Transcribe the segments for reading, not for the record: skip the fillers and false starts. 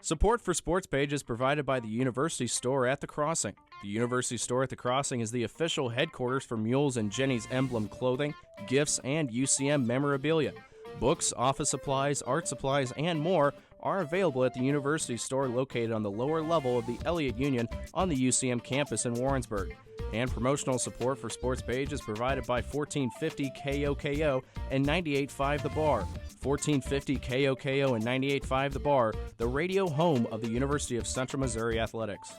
Support for SportsPage is provided by the University Store at the Crossing. The University Store at the Crossing is the official headquarters for Mules and Jenny's emblem clothing, gifts, and UCM memorabilia. Books, office supplies, art supplies, and more are available at the University Store located on the lower level of the Elliott Union on the UCM campus in Warrensburg. And promotional support for SportsPage is provided by 1450 KOKO and 98.5 The Bar. 1450 KOKO and 98.5 The Bar, the radio home of the University of Central Missouri Athletics.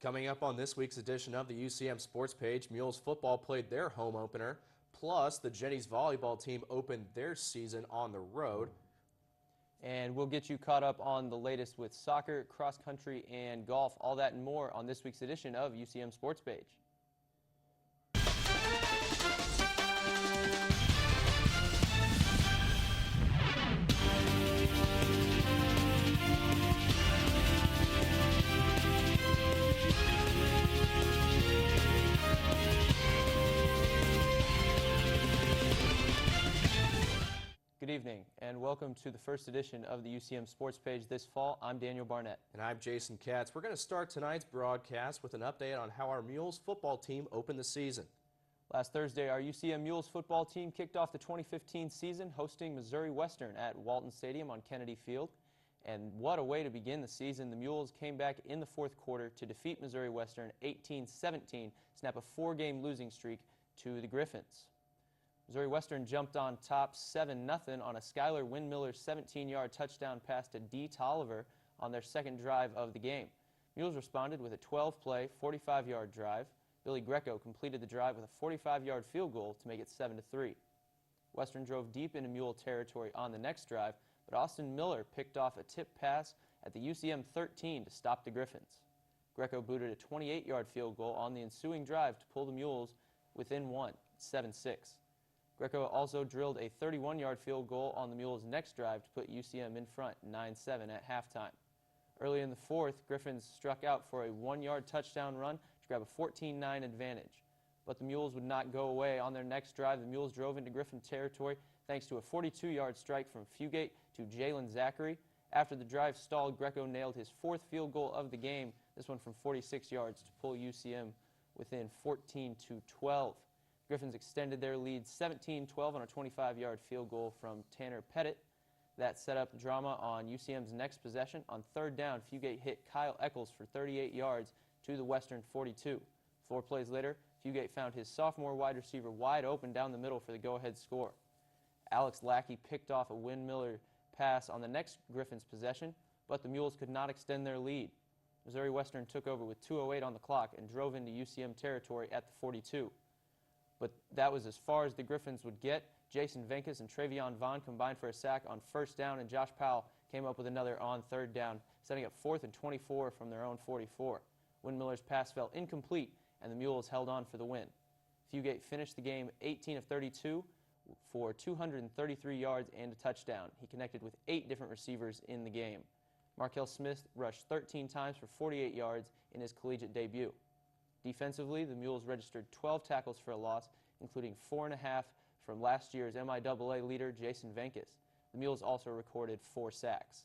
Coming up on this week's edition of the UCM Sports Page, Mules football played their home opener, plus the Jennies volleyball team opened their season on the road. And we'll get you caught up on the latest with soccer, cross country, and golf, all that and more on this week's edition of UCM Sports Page. Good evening and welcome to the first edition of the UCM Sports Page this fall. I'm Daniel Barnett. And I'm Jason Katz. We're going to start tonight's broadcast with an update on how our Mules football team opened the season. Last Thursday, our UCM Mules football team kicked off the 2015 season hosting Missouri Western at Walton Stadium on Kennedy Field. And what a way to begin the season. The Mules came back in the fourth quarter to defeat Missouri Western 18-17, snap a four-game losing streak to the Griffins. Missouri Western jumped on top 7-0 on a Skylar Windmiller 17-yard touchdown pass to D. Tolliver on their second drive of the game. Mules responded with a 12-play, 45-yard drive. Billy Greco completed the drive with a 45-yard field goal to make it 7-3. Western drove deep into Mule territory on the next drive, but Austin Miller picked off a tip pass at the UCM 13 to stop the Griffins. Greco booted a 28-yard field goal on the ensuing drive to pull the Mules within one, 7-6. Greco also drilled a 31-yard field goal on the Mules' next drive to put UCM in front 9-7 at halftime. Early in the fourth, Griffins struck out for a 1-yard touchdown run to grab a 14-9 advantage. But the Mules would not go away. On their next drive, the Mules drove into Griffin territory thanks to a 42-yard strike from Fugate to Jalen Zachary. After the drive stalled, Greco nailed his fourth field goal of the game, this one from 46 yards, to pull UCM within 14-12. Griffins extended their lead 17-12 on a 25-yard field goal from Tanner Pettit. That set up drama on UCM's next possession. On third down, Fugate hit Kyle Eccles for 38 yards to the Western 42. 4 plays later, Fugate found his sophomore wide receiver wide open down the middle for the go-ahead score. Alex Lackey picked off a Windmiller pass on the next Griffins possession, but the Mules could not extend their lead. Missouri Western took over with 2:08 on the clock and drove into UCM territory at the 42. But that was as far as the Griffins would get. Jason Venkus and Travion Vaughn combined for a sack on first down, and Josh Powell came up with another on third down, setting up 4th and 24 from their own 44. Windmiller's pass fell incomplete, and the Mules held on for the win. Fugate finished the game 18 of 32 for 233 yards and a touchdown. He connected with 8 different receivers in the game. Markel Smith rushed 13 times for 48 yards in his collegiate debut. Defensively, the Mules registered 12 tackles for a loss, including 4.5 from last year's MIAA leader, Jason Venkus. The Mules also recorded 4 sacks.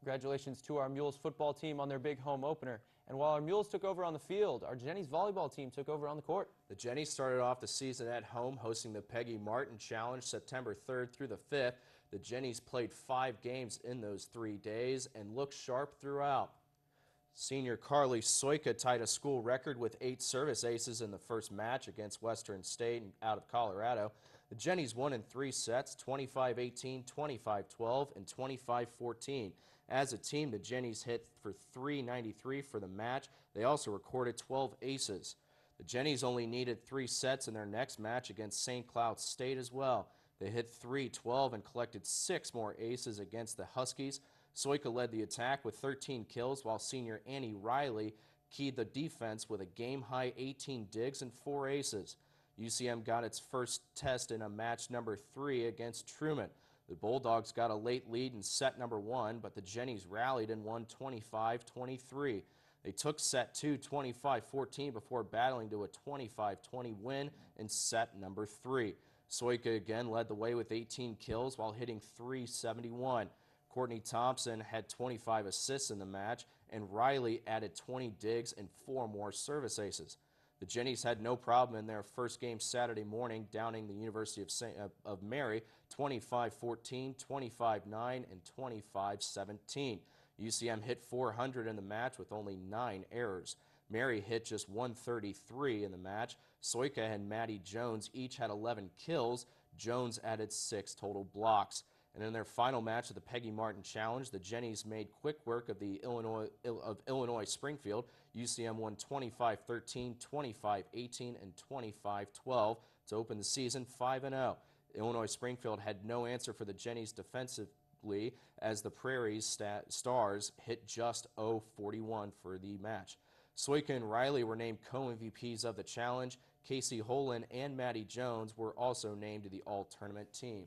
Congratulations to our Mules football team on their big home opener. And while our Mules took over on the field, our Jennies volleyball team took over on the court. The Jennies started off the season at home, hosting the Peggy Martin Challenge September 3rd through the 5th. The Jennies played 5 games in those 3 days and looked sharp throughout. Senior Carly Soika tied a school record with 8 service aces in the first match against Western State out of Colorado. The Jennies won in 3 sets, 25-18, 25-12, and 25-14. As a team, the Jennies hit for .393 for the match. They also recorded 12 aces. The Jennies only needed 3 sets in their next match against St. Cloud State as well. They hit .312 and collected 6 more aces against the Huskies. Soika led the attack with 13 kills, while senior Annie Riley keyed the defense with a game-high 18 digs and 4 aces. UCM got its first test in a match number 3 against Truman. The Bulldogs got a late lead in set number 1, but the Jennies rallied and won 25-23. They took set 2 25-14 before battling to a 25-20 win in set number 3. Soika again led the way with 18 kills while hitting .371. Courtney Thompson had 25 assists in the match, and Riley added 20 digs and 4 more service aces. The Jennies had no problem in their first game Saturday morning, downing the University of Mary 25-14, 25-9, and 25-17. UCM hit 400 in the match with only 9 errors. Mary hit just 133 in the match. Soika and Maddie Jones each had 11 kills. Jones added 6 total blocks. And in their final match of the Peggy Martin Challenge, the Jennies made quick work of the Illinois Springfield. UCM won 25-13, 25-18, and 25-12 to open the season 5-0. Illinois Springfield had no answer for the Jennies defensively, as the Prairie's Stars hit just 0-41 for the match. Soika and Riley were named co-MVPs of the challenge. Casey Holan and Maddie Jones were also named to the all-tournament team.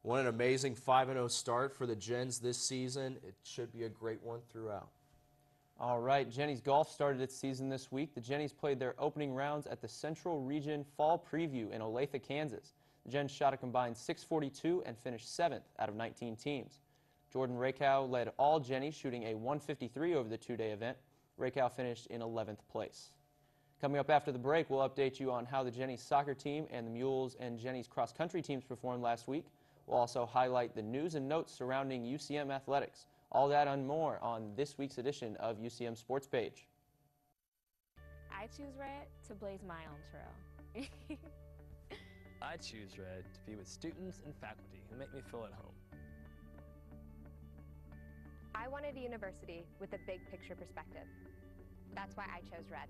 What an amazing 5-0 start for the Gens this season. It should be a great one throughout. All right, Jennies Golf started its season this week. The Jennies played their opening rounds at the Central Region Fall Preview in Olathe, Kansas. The Gens shot a combined .642 and finished 7th out of 19 teams. Jordan Rakow led all Jennies, shooting a .153 over the two-day event. Rakow finished in 11th place. Coming up after the break, we'll update you on how the Jennies soccer team and the Mules and Jennies cross-country teams performed last week. We'll also highlight the news and notes surrounding UCM athletics. All that and more on this week's edition of UCM Sports Page. I choose red to blaze my own trail. I choose red to be with students and faculty who make me feel at home. I wanted a university with a big picture perspective. That's why I chose red.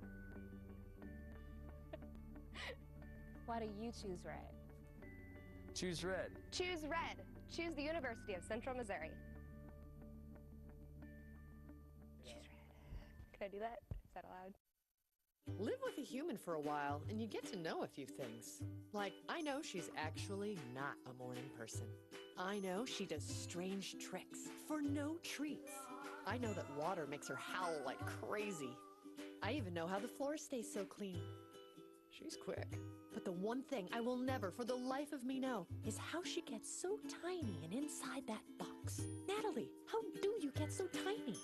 Why do you choose red? Choose red. Choose red. Choose the University of Central Missouri. Choose red. Can I do that? Is that allowed? Live with a human for a while and you get to know a few things. Like, I know she's actually not a morning person. I know she does strange tricks for no treats. I know that water makes her howl like crazy. I even know how the floor stays so clean. She's quick. But the one thing I will never for the life of me know is how she gets so tiny and inside that box. Natalie, how do you get so tiny?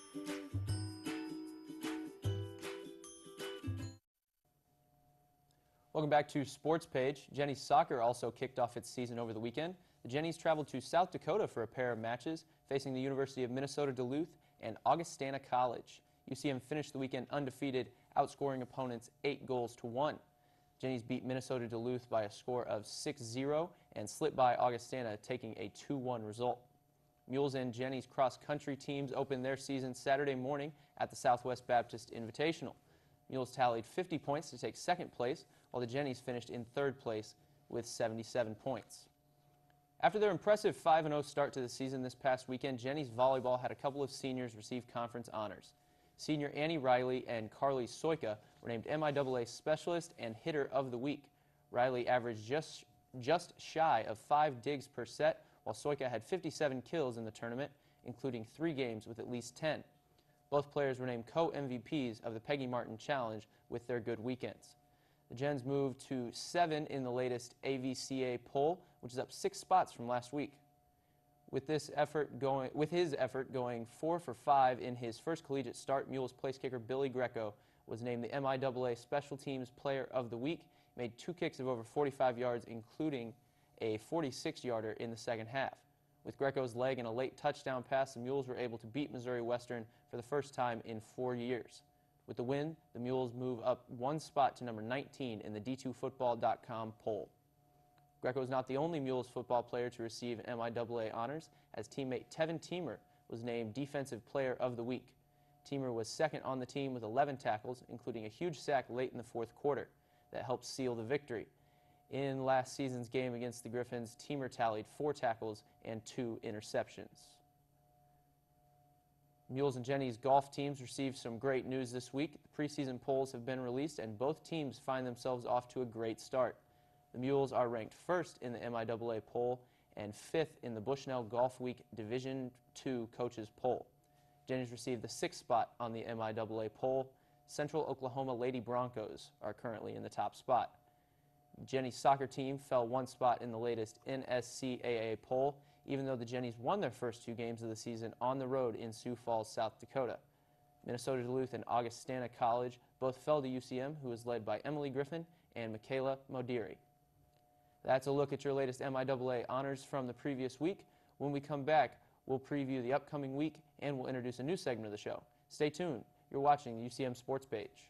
Welcome back to Sports Page. Jennies soccer also kicked off its season over the weekend. The Jennies traveled to South Dakota for a pair of matches, facing the University of Minnesota Duluth and Augustana College. UCM finished the weekend undefeated, outscoring opponents 8-1. Jennies beat Minnesota Duluth by a score of 6-0 and slipped by Augustana, taking a 2-1 result. Mules and Jennies cross-country teams opened their season Saturday morning at the Southwest Baptist Invitational. Mules tallied 50 points to take second place, while the Jennies finished in third place with 77 points. After their impressive 5-0 start to the season this past weekend, Jennies volleyball had a couple of seniors receive conference honors. Senior Annie Riley and Carly Soika were named MIAA Specialist and Hitter of the Week. Riley averaged just shy of 5 digs per set, while Soika had 57 kills in the tournament, including 3 games with at least 10. Both players were named co-MVPs of the Peggy Martin Challenge with their good weekends. The Gens moved to 7 in the latest AVCA poll, which is up 6 spots from last week. With his effort going 4 for 5 in his first collegiate start, Mules place kicker Billy Greco was named the MIAA Special Teams Player of the Week, made 2 kicks of over 45 yards, including a 46-yarder in the second half. With Greco's leg and a late touchdown pass, the Mules were able to beat Missouri Western for the first time in 4 years. With the win, the Mules move up 1 spot to number 19 in the D2Football.com poll. Greco is not the only Mules football player to receive MIAA honors, as teammate Tevin Teamer was named Defensive Player of the Week. Teamer was second on the team with 11 tackles, including a huge sack late in the fourth quarter that helped seal the victory. In last season's game against the Griffins, Teamer tallied 4 tackles and 2 interceptions. Mules and Jennies golf teams received some great news this week. The preseason polls have been released, and both teams find themselves off to a great start. The Mules are ranked 1st in the MIAA poll and 5th in the Bushnell Golf Week Division II coaches poll. Jennies received the 6th spot on the MIAA poll. Central Oklahoma Lady Broncos are currently in the top spot. Jennies soccer team fell 1 spot in the latest NSCAA poll. even though the Jennies won their first 2 games of the season on the road in Sioux Falls, South Dakota. Minnesota Duluth and Augustana College both fell to UCM, who was led by Emily Griffin and Michaela Modiri. That's a look at your latest MIAA honors from the previous week. When we come back, we'll preview the upcoming week and we'll introduce a new segment of the show. Stay tuned. You're watching the UCM Sports Page.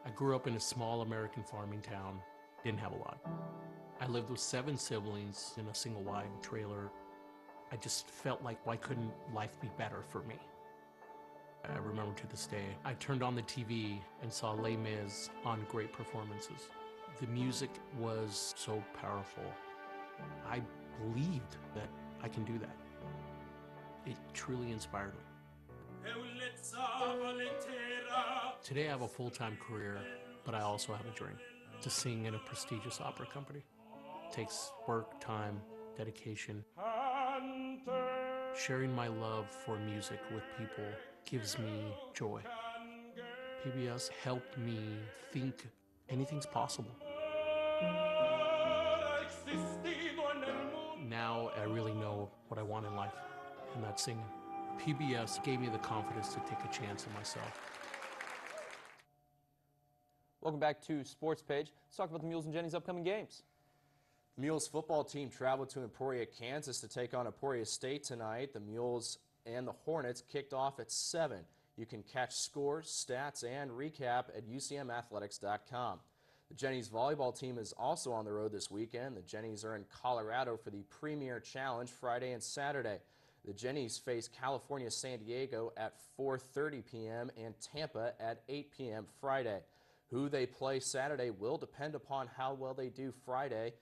I grew up in a small American farming town. Didn't have a lot. I lived with 7 siblings in a single wide trailer. I just felt like, why couldn't life be better for me? I remember to this day, I turned on the TV and saw Les Mis on great performances. The music was so powerful. I believed that I can do that. It truly inspired me. Today I have a full-time career, but I also have a dream to sing in a prestigious opera company. It takes work, time, dedication. Sharing my love for music with people gives me joy. PBS helped me think anything's possible. Now I really know what I want in life, and that's singing. PBS gave me the confidence to take a chance on myself. Welcome back to Sports Page. Let's talk about the Mules and Jennies' upcoming games. The Mules football team traveled to Emporia, Kansas to take on Emporia State tonight. The Mules and the Hornets kicked off at 7. You can catch scores, stats, and recap at UCMathletics.com. The Jennies volleyball team is also on the road this weekend. The Jennies are in Colorado for the Premier Challenge Friday and Saturday. The Jennies face California San Diego at 4:30 p.m. and Tampa at 8 p.m. Friday. Who they play Saturday will depend upon how well they do Friday.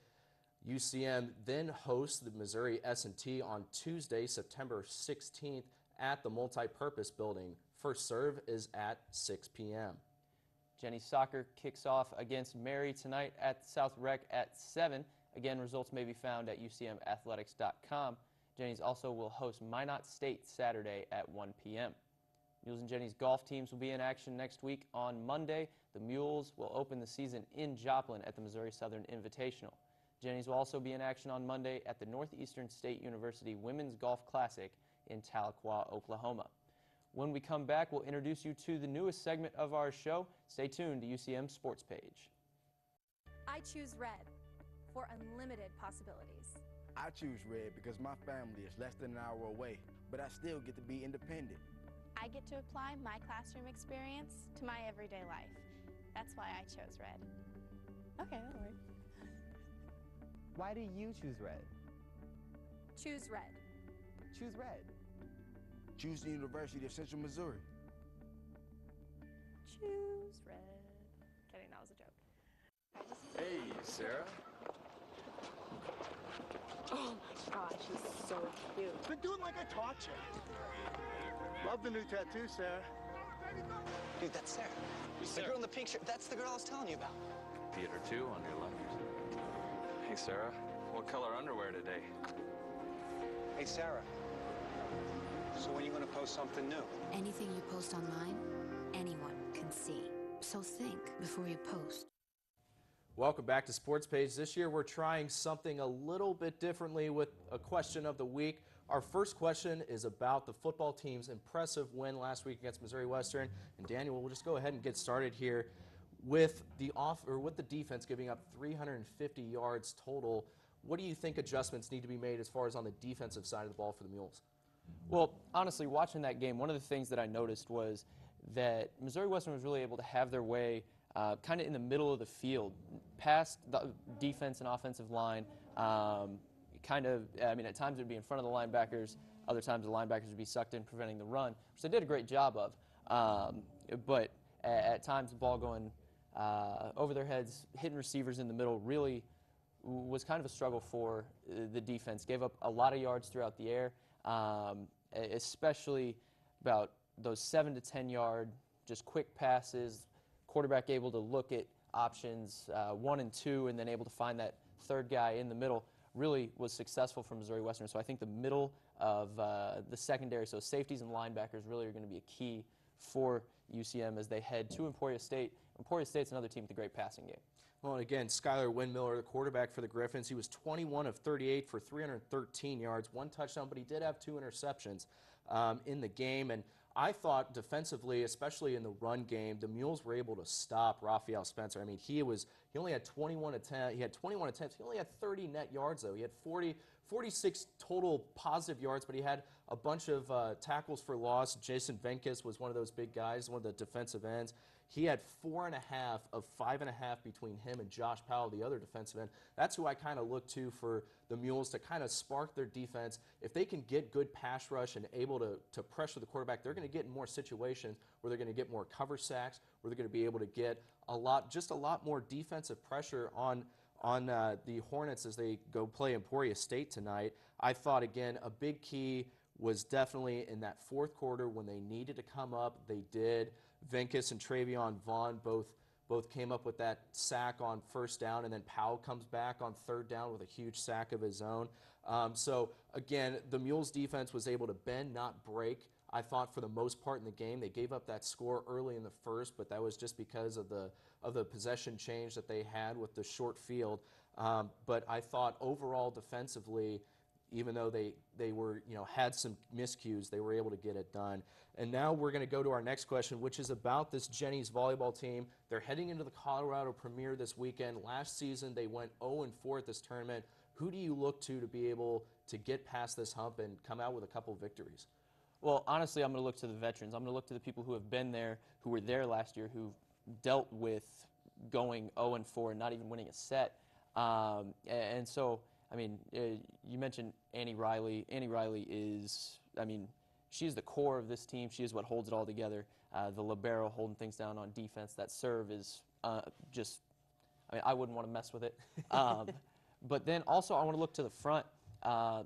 UCM then hosts the Missouri S&T on Tuesday, September 16th at the Multipurpose Building. First serve is at 6 p.m. Jennies soccer kicks off against Mary tonight at South Rec at 7. Again, results may be found at UCMathletics.com. Jennies also will host Minot State Saturday at 1 p.m. Mules and Jennies golf teams will be in action next week on Monday. The Mules will open the season in Joplin at the Missouri Southern Invitational. Jennies will also be in action on Monday at the Northeastern State University Women's Golf Classic in Tahlequah, Oklahoma. When we come back, we'll introduce you to the newest segment of our show. Stay tuned to UCM Sports Page. I choose red for unlimited possibilities. I choose red because my family is less than an hour away, but I still get to be independent. I get to apply my classroom experience to my everyday life. That's why I chose red. Okay, that'll work. Why do you choose red? Choose red. Choose red. Choose the University of Central Missouri. Choose red. Kidding, that was a joke. Hey, Sarah. Oh my god, she's so cute. Been doing like I taught you. Love the new tattoo, Sarah. Dude, that's Sarah. The girl in the pink shirt. That's the girl I was telling you about. Theater 2 on your left. Hey, Sarah. What color underwear today? Hey, Sarah. So when are you going to post something new? Anything you post online, anyone can see. So think before you post. Welcome back to Sports Page. This year we're trying something a little bit differently with a question of the week. Our first question is about the football team's impressive win last week against Missouri Western. And Daniel, we'll just go ahead and get started here with the defense giving up 350 yards total. What do you think adjustments need to be made as far as on the defensive side of the ball for the Mules? Well, honestly, watching that game, one of the things that I noticed was that Missouri Western was really able to have their way kind of in the middle of the field, past the defense and offensive line. At times it would be in front of the linebackers, other times the linebackers would be sucked in, preventing the run, which they did a great job of. But at times the ball going over their heads, hitting receivers in the middle really was kind of a struggle for the defense. Gave up a lot of yards throughout the air, especially about those 7 to 10 yard, just quick passes. Quarterback able to look at options 1 and 2 and then able to find that third guy in the middle really was successful for Missouri Western. So I think the middle of the secondary, so safeties and linebackers, really are going to be a key for UCM as they head to Emporia State. Emporia State's another team with a great passing game. Well, and again, Skylar Windmiller, the quarterback for the Griffins, he was 21 of 38 for 313 yards, 1 touchdown, but he did have 2 interceptions in the game. And I thought defensively, especially in the run game, the Mules were able to stop Raphael Spencer. I mean, he only had 21 attempts. He had 21 attempts. He only had 30 net yards, though. He had 46 total positive yards, but he had a bunch of tackles for loss. Jason Venkis was one of those big guys, one of the defensive ends. He had 4.5 of 5.5 between him and Josh Powell, the other defensive end. That's who I kind of look to for the Mules to kind of spark their defense. If they can get good pass rush and able to pressure the quarterback, they're going to get in more situations where they're going to get more cover sacks, where they're going to be able to get a lot more defensive pressure on the Hornets as they go play Emporia State tonight. I thought, again, a big key was definitely in that fourth quarter when they needed to come up. They did. Venkis and Travion Vaughn both came up with that sack on first down, and then Powell comes back on third down with a huge sack of his own. So, again, the Mules defense was able to bend, not break. I thought for the most part in the game. They gave up that score early in the first, but that was just because of the possession change that they had with the short field. But I thought overall defensively, even though they were, had some miscues, they were able to get it done. And now we're going to go to our next question, which is about this Jennies volleyball team. They're heading into the Colorado Premier this weekend. Last season, they went 0-4 at this tournament. Who do you look to be able to get past this hump and come out with a couple victories? Well, honestly, I'm going to look to the veterans. I'm going to look to the people who have been there, who were there last year, who dealt with going 0-4 and not even winning a set. And so, I mean, you mentioned Annie Riley. Annie Riley is, I mean, she's the core of this team. She is what holds it all together. The libero holding things down on defense. That serve is just, I mean, I wouldn't want to mess with it. But then also I want to look to the front.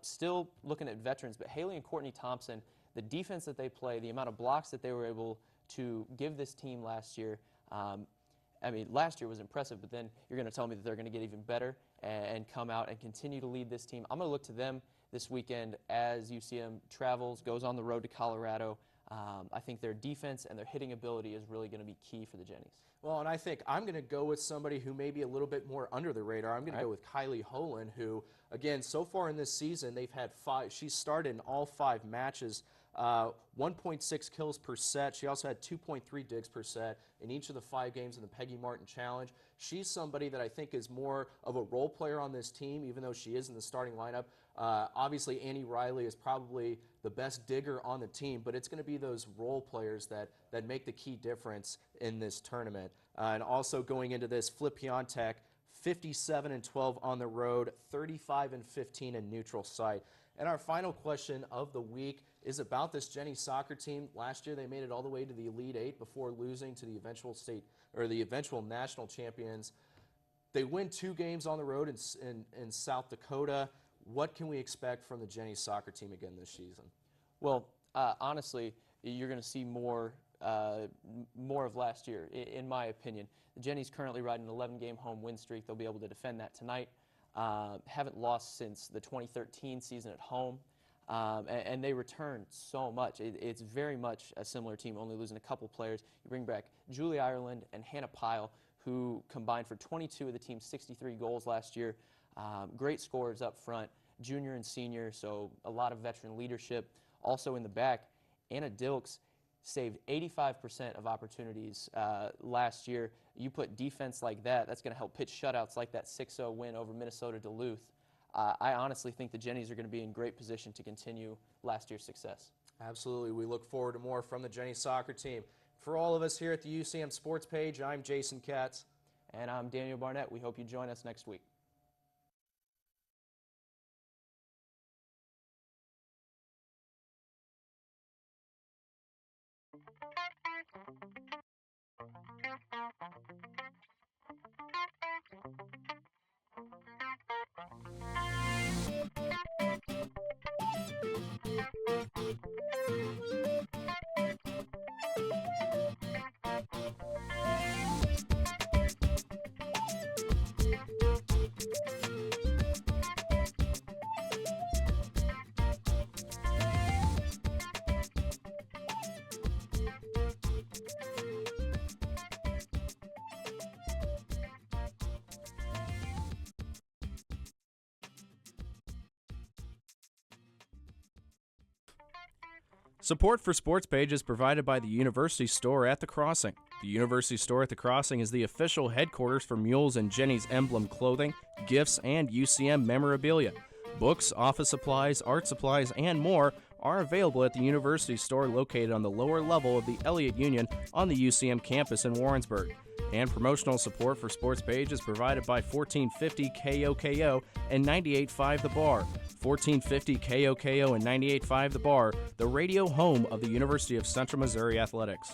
Still looking at veterans, but Haley and Courtney Thompson, the defense that they play, the amount of blocks that they were able to give this team last year, I mean, last year was impressive, but then you're going to tell me that they're going to get even better and come out and continue to lead this team. I'm going to look to them this weekend as UCM travels, goes on the road to Colorado. I think their defense and their hitting ability is really going to be key for the Jennies. Well, and I think I'm going to go with somebody who may be a little bit more under the radar. I'm going to go with Kylie Holan, who, again, so far in this season, they've had 5. She's started in all 5 matches. 1.6 kills per set. She also had 2.3 digs per set in each of the 5 games in the Peggy Martin Challenge. She's somebody that I think is more of a role player on this team, even though she is in the starting lineup. Obviously, Annie Riley is probably the best digger on the team, but it's going to be those role players that make the key difference in this tournament. And also going into this, Flip Piontek, 57-12 on the road, 35-15 in neutral site. And our final question of the week is about this Jennies soccer team. Last year, they made it all the way to the Elite 8 before losing to the eventual state or the eventual national champions. They win 2 games on the road in South Dakota. What can we expect from the Jennies soccer team again this season? Well, honestly, you're going to see more of last year, in my opinion. The Jennies currently riding an 11-game home win streak. They'll be able to defend that tonight. Haven't lost since the 2013 season at home. And they returned so much. It's very much a similar team, only losing a couple players. You bring back Julie Ireland and Hannah Pyle, who combined for 22 of the team's 63 goals last year. Great scorers up front, junior and senior, so a lot of veteran leadership. Also in the back, Anna Dilks saved 85% of opportunities last year. You put defense like that, that's going to help pitch shutouts like that 6-0 win over Minnesota Duluth. I honestly think the Jennies are going to be in great position to continue last year's success. Absolutely. We look forward to more from the Jennies soccer team. For all of us here at the UCM Sports Page, I'm Jason Katz. And I'm Daniel Barnett. We hope you join us next week. Support for SportsPage is provided by the University Store at the Crossing. The University Store at the Crossing is the official headquarters for Mules and Jenny's emblem clothing, gifts, and UCM memorabilia. Books, office supplies, art supplies, and more are available at the University Store located on the lower level of the Elliott Union on the UCM campus in Warrensburg. And promotional support for SportsPage is provided by 1450 KOKO and 98.5 The Bar. 1450 KOKO and 98.5 The Bar, the radio home of the University of Central Missouri Athletics.